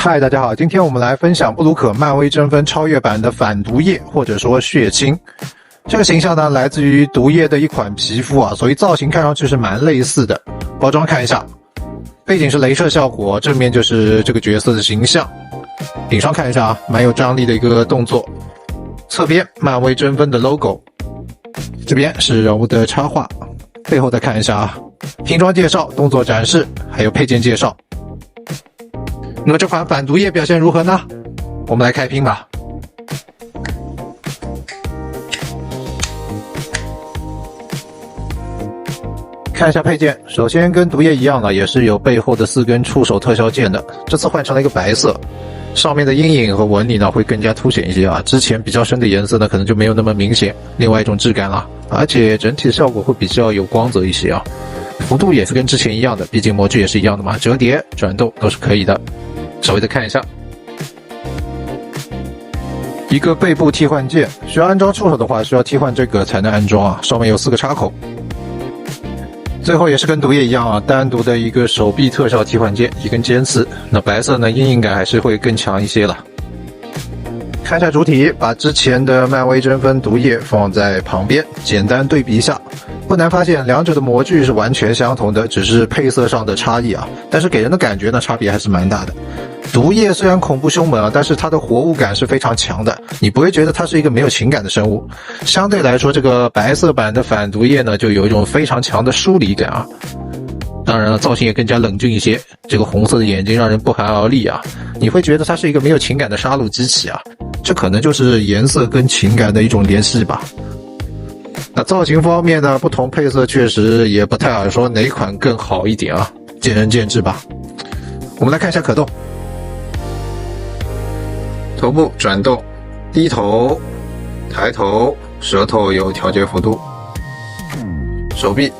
嗨，大家好，今天我们来分享布鲁克漫威争锋超越版的反毒液，或者说血清。这个形象呢，来自于毒液的一款皮肤啊，所以造型看上去是蛮类似的。包装看一下，背景是镭射效果，正面就是这个角色的形象。顶上看一下啊，蛮有张力的一个动作。侧边漫威争锋的 logo， 这边是人物的插画。背后再看一下啊，拼装介绍、动作展示，还有配件介绍。那么这款反毒液表现如何呢？我们来开拼吧。看一下配件，首先跟毒液一样呢，也是有背后的4根触手特效键的，这次换成了一个白色，上面的阴影和纹理呢会更加凸显一些啊，之前比较深的颜色呢可能就没有那么明显，另外一种质感了，而且整体的效果会比较有光泽一些啊，幅度也是跟之前一样的，毕竟模具也是一样的嘛，折叠、转动都是可以的。稍微再看一下，一个背部替换键，需要安装触手的话，需要替换这个才能安装啊。上面有4个插口。最后也是跟毒液一样啊，单独的一个手臂特效替换键，一根尖刺。那白色呢，阴影感还是会更强一些了。看一下主体，把之前的漫威争锋毒液放在旁边，简单对比一下。不难发现，两者的模具是完全相同的，只是配色上的差异啊。但是给人的感觉呢，差别还是蛮大的。毒液虽然恐怖凶猛啊，但是它的活物感是非常强的，你不会觉得它是一个没有情感的生物。相对来说，这个白色版的反毒液呢，就有一种非常强的疏离感啊。当然了，造型也更加冷峻一些，这个红色的眼睛让人不寒而栗啊，你会觉得它是一个没有情感的杀戮机器啊。这可能就是颜色跟情感的一种联系吧。那造型方面呢，不同配色确实也不太好说哪款更好一点啊，见仁见智吧。我们来看一下可动。头部转动，低头、抬头，舌头有调节幅度。手臂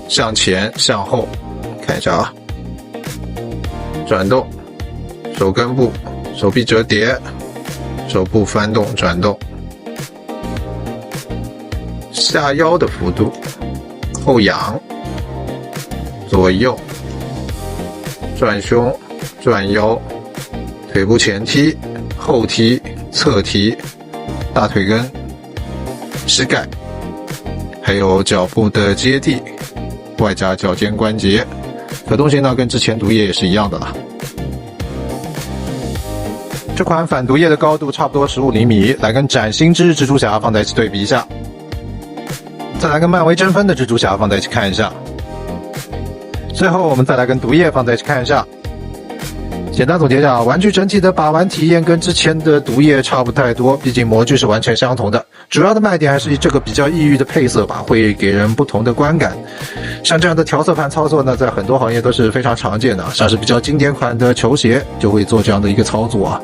向前、向后，看一下啊。转动，手根部、手臂折叠，手部翻动、转动。下腰的幅度，后仰，左右，转胸，转腰，腿部前踢、后踢、侧踢，大腿根、膝盖，还有脚部的接地，外加脚尖关节。可动性呢，跟之前毒液也是一样的了。这款反毒液的高度差不多15厘米，来跟崭新之日蜘蛛侠放在一起对比一下。再来跟漫威争锋的蜘蛛侠放在一起看一下，最后我们再来跟毒液放在一起看一下。简单总结一下，玩具整体的把玩体验跟之前的毒液差不太多，毕竟模具是完全相同的。主要的卖点还是这个比较异域的配色吧，会给人不同的观感。像这样的调色盘操作呢，在很多行业都是非常常见的，像是比较经典款的球鞋就会做这样的一个操作啊。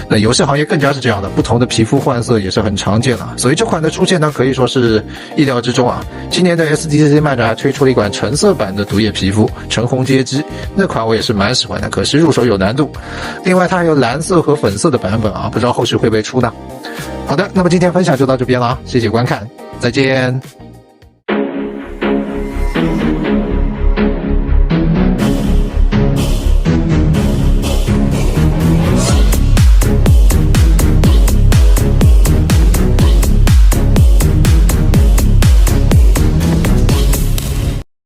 那游戏行业更加是这样的，不同的皮肤换色也是很常见的，所以这款的出现呢，可以说是意料之中啊。今年的 SDCC 漫展还推出了一款橙色版的毒液皮肤，橙红接机，那款我也是蛮喜欢的，可惜入手有难度。另外它还有蓝色和粉色的版本啊，不知道后续会不会出呢？好的，那么今天分享就到这边了，谢谢观看，再见。